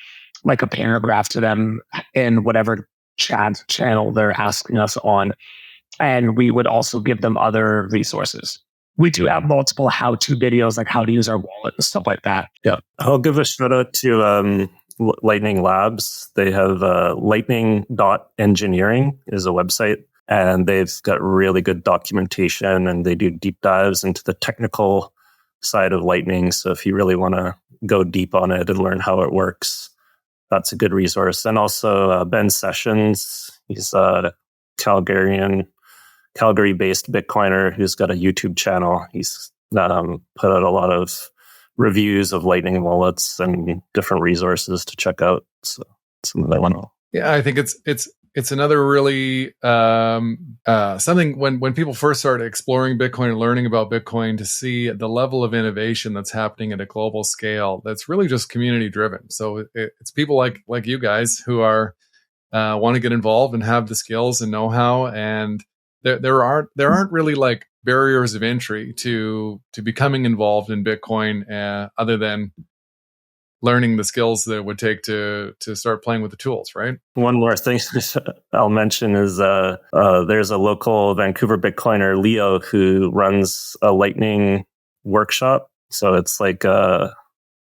like a paragraph to them in whatever chat channel they're asking us on. And we would also give them other resources. We do have multiple how-to videos, like how to use our wallet and stuff like that. Yeah. I'll give a shout out to Lightning Labs. They have lightning.engineering is a website, and they've got really good documentation, and they do deep dives into the technical side of Lightning. So if you really want to go deep on it and learn how it works, that's a good resource. And also Ben Sessions, he's a Calgary-based Bitcoiner who's got a YouTube channel. He's put out a lot of reviews of Lightning wallets and different resources to check out. So something I want to. Yeah, I think it's another really something when people first start exploring Bitcoin and learning about Bitcoin, to see the level of innovation that's happening at a global scale that's really just community driven. So it's people like you guys who are want to get involved and have the skills and know-how, and there aren't really like barriers of entry to becoming involved in Bitcoin, other than learning the skills that it would take to start playing with the tools, right? One more thing I'll mention is there's a local Vancouver Bitcoiner, Leo, who runs a Lightning workshop. So it's like a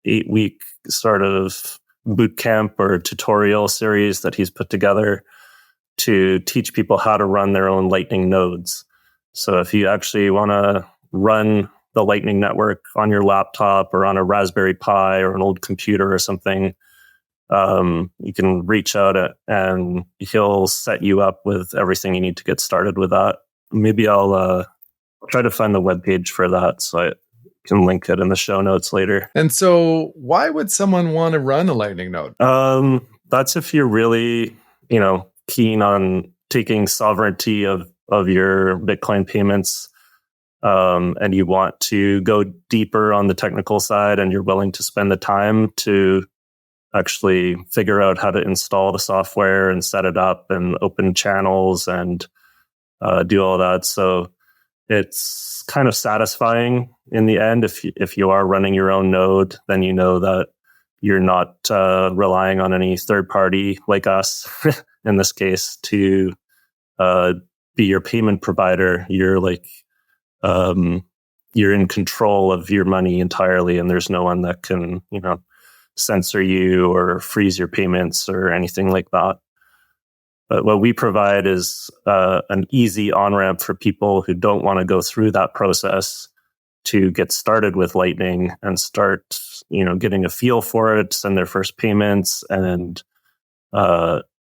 8-week sort of boot camp or tutorial series that he's put together to teach people how to run their own Lightning nodes. So if you actually want to run the Lightning Network on your laptop or on a Raspberry Pi or an old computer or something, you can reach out and he'll set you up with everything you need to get started with that. Maybe I'll try to find the webpage for that so I can link it in the show notes later. And so why would someone want to run a Lightning node? That's if you're really, keen on taking sovereignty of your Bitcoin payments. And you want to go deeper on the technical side and you're willing to spend the time to actually figure out how to install the software and set it up and open channels and do all that. So it's kind of satisfying in the end. If you are running your own node, then you know that you're not relying on any third party like us, in this case, to be your payment provider. You're you're in control of your money entirely, and there's no one that can, censor you or freeze your payments or anything like that. But what we provide is an easy on-ramp for people who don't want to go through that process to get started with Lightning and start, getting a feel for it, send their first payments, and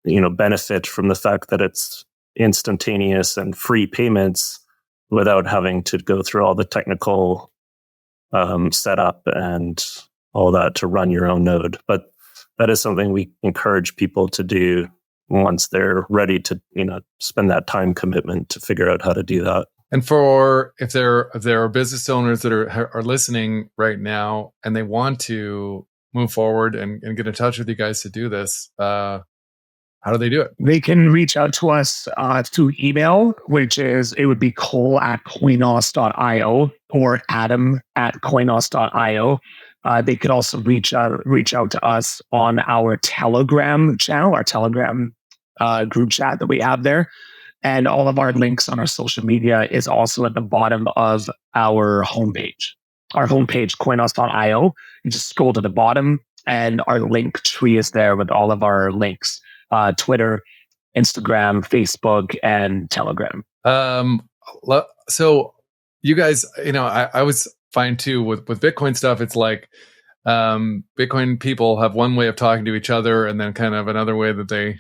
benefit from the fact that it's instantaneous and free payments without having to go through all the technical setup and all that to run your own node. But that is something we encourage people to do once they're ready to, spend that time commitment to figure out how to do that. And if there are business owners that are listening right now and they want to move forward and get in touch with you guys to do this, how do they do it? They can reach out to us through email, it would be cole@coinos.io or adam@coinos.io. They could also reach out to us on our Telegram channel, our Telegram group chat that we have there. And all of our links on our social media is also at the bottom of our homepage. Our homepage, coinos.io. You just scroll to the bottom and our link tree is there with all of our links. Twitter, Instagram, Facebook, and Telegram. So you guys, I was fine too with Bitcoin stuff. It's like Bitcoin people have one way of talking to each other and then kind of another way that they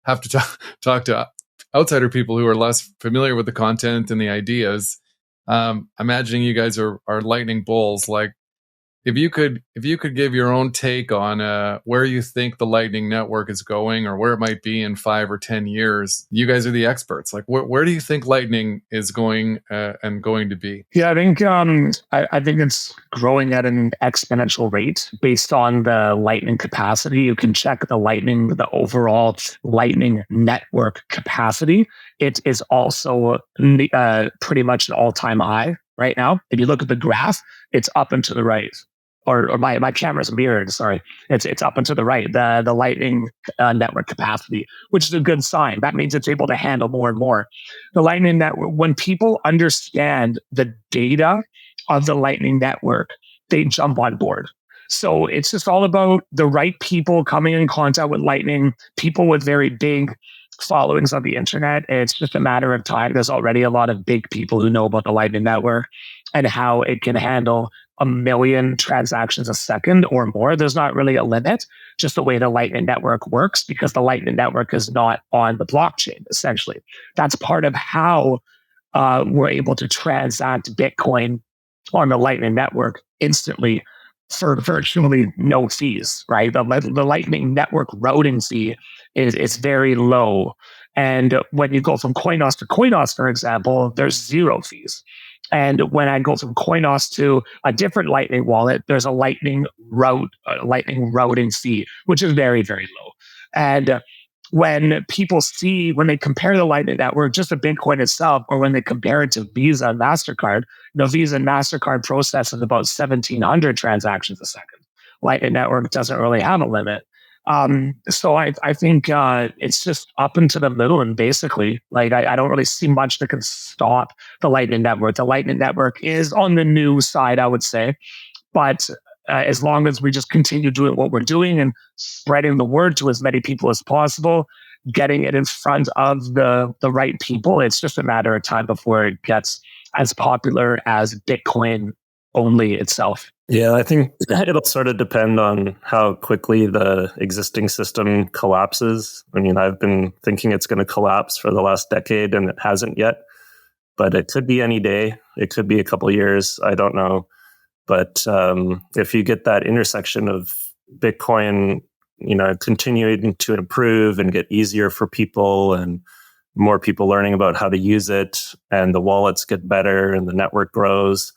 have to talk to outsider people who are less familiar with the content and the ideas. Imagining you guys are lightning bulls. Like, if you could give your own take on where you think the Lightning Network is going or where it might be in 5 or 10 years, you guys are the experts. Like, where do you think Lightning is going and going to be? Yeah, I think I think it's growing at an exponential rate based on the Lightning capacity. You can check the overall Lightning Network capacity. It is also pretty much an all-time high right now. If you look at the graph, it's up and to the right. Or my camera's mirrored. Sorry, it's up and to the right. The Lightning network capacity, which is a good sign. That means it's able to handle more and more. The Lightning network. When people understand the data of the Lightning network, they jump on board. So it's just all about the right people coming in contact with Lightning. People with very big followings on the internet. It's just a matter of time. There's already a lot of big people who know about the Lightning network and how it can handle 1 million transactions a second or more. There's not really a limit, just the way the Lightning Network works, because the Lightning Network is not on the blockchain, essentially. That's part of how we're able to transact Bitcoin on the Lightning Network instantly for virtually no fees, right? The Lightning Network routing fee is very low. And when you go from Coinos to Coinos, for example, there's 0 fees. And when I go from Coinos to a different Lightning wallet, there's a Lightning routing fee, which is very, very low. And when they compare the Lightning Network, just the Bitcoin itself, or when they compare it to Visa and MasterCard, Visa and MasterCard processes about 1,700 transactions a second. Lightning Network doesn't really have a limit. So I think it's just up into the moon, basically. Like I don't really see much that can stop the Lightning Network. The Lightning Network is on the new side, I would say. But as long as we just continue doing what we're doing and spreading the word to as many people as possible, getting it in front of the right people, it's just a matter of time before it gets as popular as Bitcoin only itself. Yeah, I think it'll sort of depend on how quickly the existing system collapses. I mean, I've been thinking it's going to collapse for the last decade and it hasn't yet, but it could be any day. It could be a couple of years. I don't know. But if you get that intersection of Bitcoin, continuing to improve and get easier for people and more people learning about how to use it, and the wallets get better and the network grows.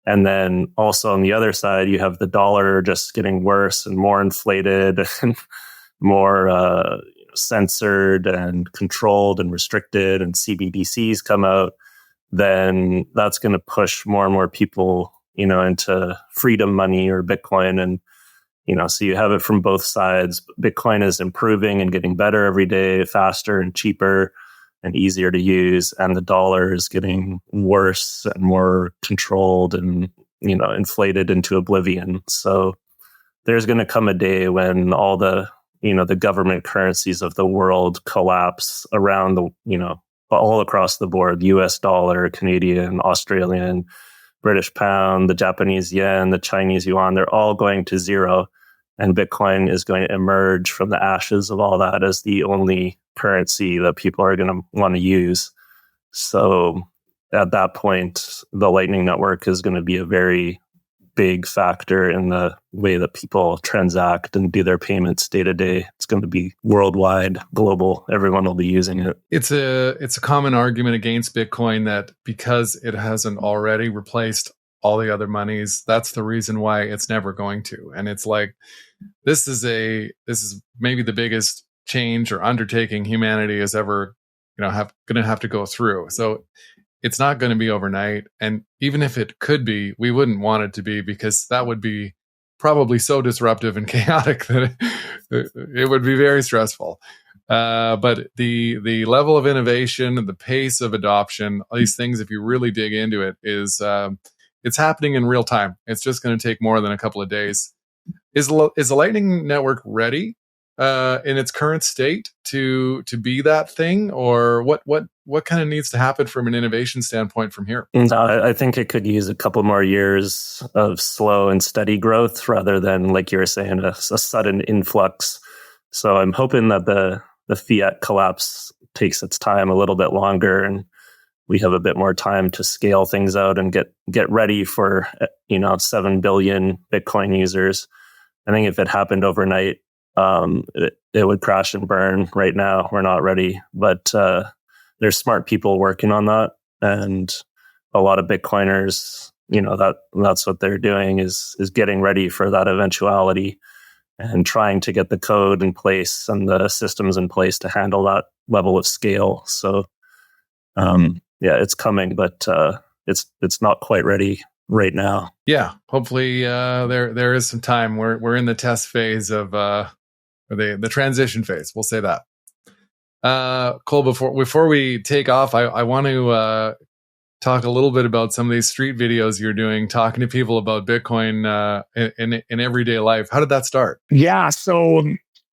And then also on the other side, you have the dollar just getting worse and more inflated and more censored and controlled and restricted, and CBDCs come out, then that's going to push more and more people, into freedom money or Bitcoin. And, so you have it from both sides. Bitcoin is improving and getting better every day, faster and cheaper and easier to use. And the dollar is getting worse and more controlled and, inflated into oblivion. So there's going to come a day when all the, the government currencies of the world collapse around all across the board: US dollar, Canadian, Australian, British pound, the Japanese yen, the Chinese yuan. They're all going to zero. And Bitcoin is going to emerge from the ashes of all that as the only currency that people are going to want to use. So at that point, the Lightning Network is going to be a very big factor in the way that people transact and do their payments day to day. It's going to be worldwide, global. Everyone will be using it. It's a common argument against Bitcoin that because it hasn't already replaced all the other monies, that's the reason why it's never going to. And it's like, this is maybe the biggest change or undertaking humanity is ever, going to have to go through. So it's not going to be overnight. And even if it could be, we wouldn't want it to be, because that would be probably so disruptive and chaotic that it would be very stressful. But the level of innovation and the pace of adoption, all these things, if you really dig into it, is it's happening in real time. It's just going to take more than a couple of days. Is the Lightning Network ready in its current state to be that thing, or what kind of needs to happen from an innovation standpoint from here? I think it could use a couple more years of slow and steady growth rather than, like you were saying, a sudden influx. So I'm hoping that the fiat collapse takes its time a little bit longer, and we have a bit more time to scale things out and get ready for 7 billion Bitcoin users. I think if it happened overnight, it would crash and burn. Right now, we're not ready, but there's smart people working on that, and a lot of Bitcoiners, that's what they're doing is getting ready for that eventuality and trying to get the code in place and the systems in place to handle that level of scale. So, it's coming, but it's not quite ready right now. Yeah, hopefully there is some time. We're in the test phase of the transition phase. We'll say that. Cole, before we take off, I want to talk a little bit about some of these street videos you're doing, talking to people about Bitcoin in everyday life. How did that start? Yeah, so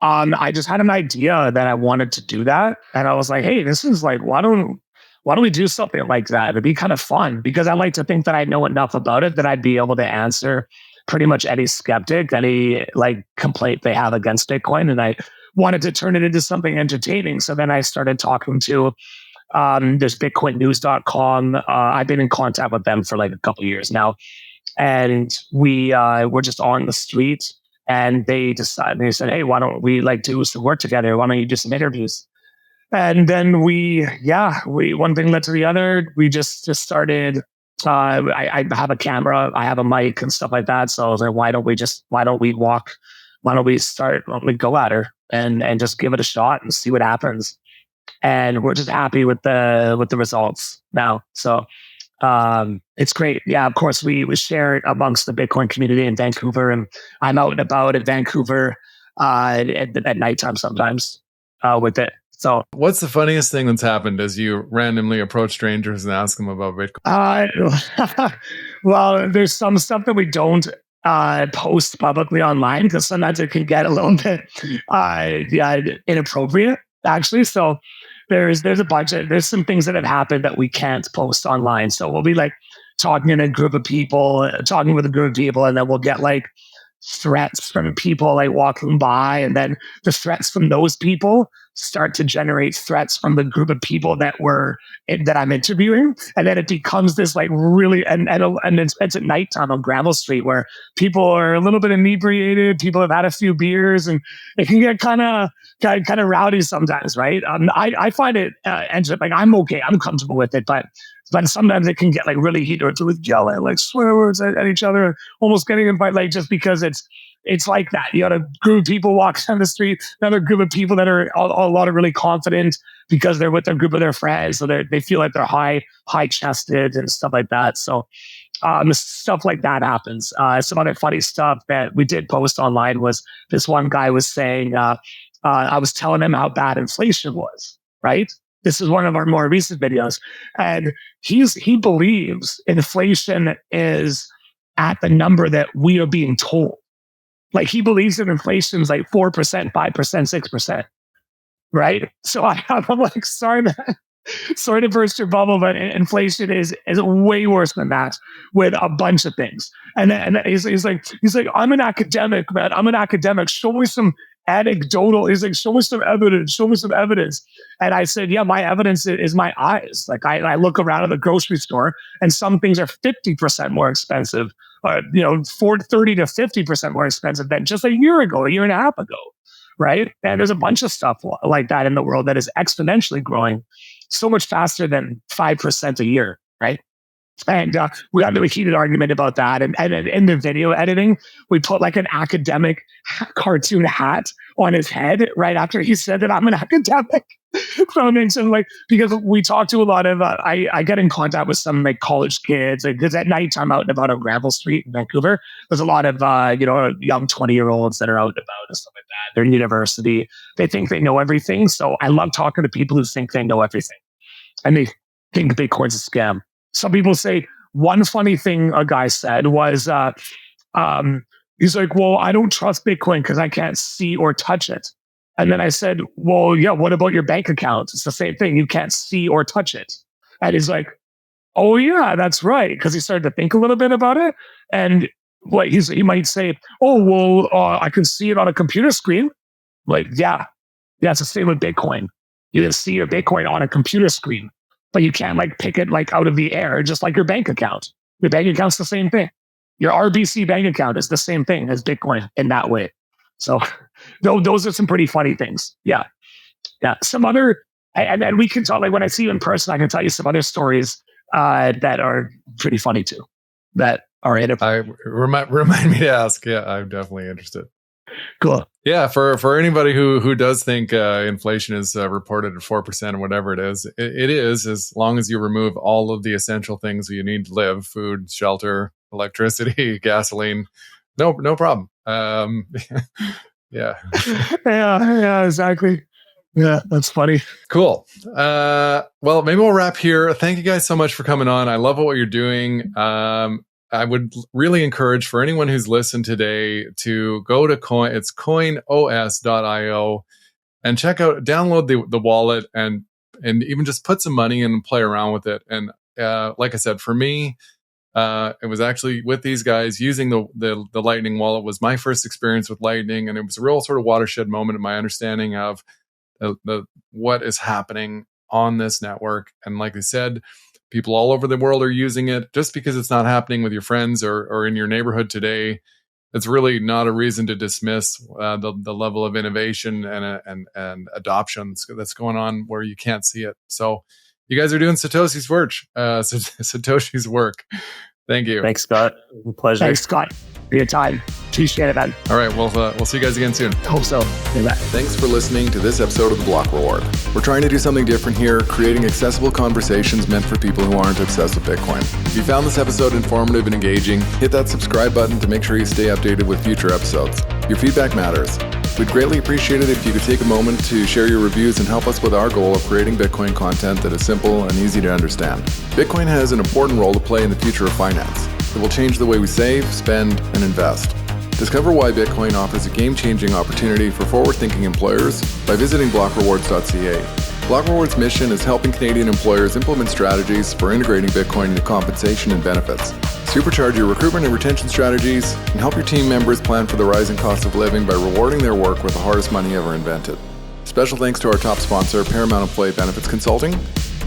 I just had an idea that I wanted to do that, and I was like, hey, this is like, why don't we do something like that? It'd be kind of fun, because I like to think that I know enough about it that I'd be able to answer pretty much any skeptic, any complaint they have against Bitcoin. And I wanted to turn it into something entertaining. So then I started talking to there's bitcoinnews.com. I've been in contact with them for a couple of years now. And we were just on the street, and they said, hey, why don't we do some work together? Why don't you do some interviews? And then we one thing led to the other. We just started. I have a camera, I have a mic and stuff like that. So I was like, why don't we go at her? and just give it a shot and see what happens. And we're just happy with the results now. So it's great. Yeah, of course, we share it amongst the Bitcoin community in Vancouver, and I'm out and about at Vancouver at nighttime sometimes with it. So, what's the funniest thing that's happened as you randomly approach strangers and ask them about Bitcoin? Well, there's some stuff that we don't post publicly online because sometimes it can get a little bit inappropriate, actually. So there's some things that have happened that we can't post online. So we'll be like talking with a group of people, and then we'll get like threats from people like walking by, and then the threats from those people start to generate threats from the group of people that I'm interviewing, and then it becomes this like really and it's at nighttime on Gravel Street where people are a little bit inebriated, people have had a few beers, and it can get kind of rowdy sometimes, right? I find it like I'm okay, I'm comfortable with it, but sometimes it can get like really heated with yelling, like swear words at each other, almost getting in fight, like just because it's like that. You got a group of people walk down the street, another group of people that are a lot of really confident because they're with their group of their friends, so they feel like they're high chested and stuff like that. So stuff like that happens. Some other funny stuff that we did post online was this one guy was saying, I was telling him how bad inflation was, right? This is one of our more recent videos. And he believes inflation is at the number that we are being told. Like he believes that inflation is like 4%, 5%, 6%, right? So I'm like, sorry, man. Sorry to burst your bubble, but inflation is way worse than that with a bunch of things. And then he's like, I'm an academic, man. I'm an academic. Show me some anecdotal. He's like, show me some evidence. And I said, yeah, my evidence is my eyes. Like I look around at the grocery store and some things are 50% more expensive, 30 to 50% more expensive than just a year and a half ago. Right. And there's a bunch of stuff like that in the world that is exponentially growing so much faster than 5% a year. Right. And we got into a heated argument about that. And in the video editing, we put like an academic cartoon hat on his head right after he said that I'm an academic. So I mentioned like, because we talk to a lot of, I get in contact with some like college kids, because at night I'm out and about on Gravel Street in Vancouver. There's a lot of, young 20-year-olds that are out and about and stuff like that. They're in university. They think they know everything. So I love talking to people who think they know everything. And they think Bitcoin's a scam. Some people say one funny thing a guy said was, he's like, well, I don't trust Bitcoin because I can't see or touch it. And then I said, well, yeah, what about your bank account? It's the same thing. You can't see or touch it. And he's like, oh, yeah, that's right. Because he started to think a little bit about it. And he might say, oh, well, I can see it on a computer screen. Like, yeah, it's the same with Bitcoin. You can see your Bitcoin on a computer screen, but you can't like pick it like out of the air, just like your bank account. Your bank account's the same thing. Your RBC bank account is the same thing as Bitcoin in that way. So those are some pretty funny things. Yeah. Some other, and we can talk, like when I see you in person, I can tell you some other stories that are pretty funny too, that are in it. Remind me to ask. Yeah, I'm definitely interested. Cool. Yeah, for anybody who does think inflation is reported at 4% or whatever it is, it is, as long as you remove all of the essential things that you need to live: food, shelter, electricity, gasoline. No problem. Yeah. Yeah, exactly. Yeah, that's funny. Cool. Well, maybe we'll wrap here. Thank you guys so much for coming on. I love what you're doing. I would really encourage for anyone who's listened today to go to it's coinos.io and download the wallet and even just put some money in and play around with it. And like I said, for me, it was actually with these guys using the Lightning wallet was my first experience with Lightning, and it was a real sort of watershed moment in my understanding of what is happening on this network. And like I said, people all over the world are using it. Just because it's not happening with your friends or in your neighborhood today, it's really not a reason to dismiss the level of innovation and adoption that's going on where you can't see it. So you guys are doing Satoshi's work. Thank you. Thanks, Scott. Pleasure. Thanks, Scott, for your time. Appreciate it, man. All right, we'll see you guys again soon. Hope so. Bye. Thanks for listening to this episode of The Block Reward. We're trying to do something different here, creating accessible conversations meant for people who aren't obsessed with Bitcoin. If you found this episode informative and engaging, hit that subscribe button to make sure you stay updated with future episodes. Your feedback matters. We'd greatly appreciate it if you could take a moment to share your reviews and help us with our goal of creating Bitcoin content that is simple and easy to understand. Bitcoin has an important role to play in the future of finance. It will change the way we save, spend, and invest. Discover why Bitcoin offers a game-changing opportunity for forward-thinking employers by visiting blockrewards.ca. Block Rewards' mission is helping Canadian employers implement strategies for integrating Bitcoin into compensation and benefits, supercharge your recruitment and retention strategies, and help your team members plan for the rising cost of living by rewarding their work with the hardest money ever invented. Special thanks to our top sponsor, Paramount Employee Benefits Consulting,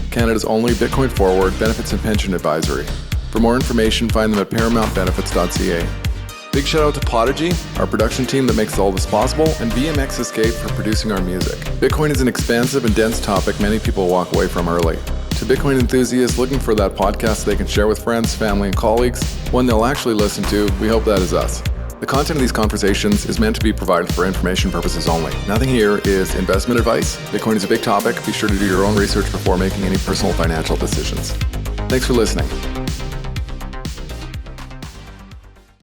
Canada's only Bitcoin forward benefits and pension advisory. For more information, find them at paramountbenefits.ca. Big shout out to Podigy, our production team that makes all this possible, and BMX Escape for producing our music. Bitcoin is an expansive and dense topic many people walk away from early. To Bitcoin enthusiasts looking for that podcast they can share with friends, family, and colleagues, one they'll actually listen to, we hope that is us. The content of these conversations is meant to be provided for information purposes only. Nothing here is investment advice. Bitcoin is a big topic. Be sure to do your own research before making any personal financial decisions. Thanks for listening.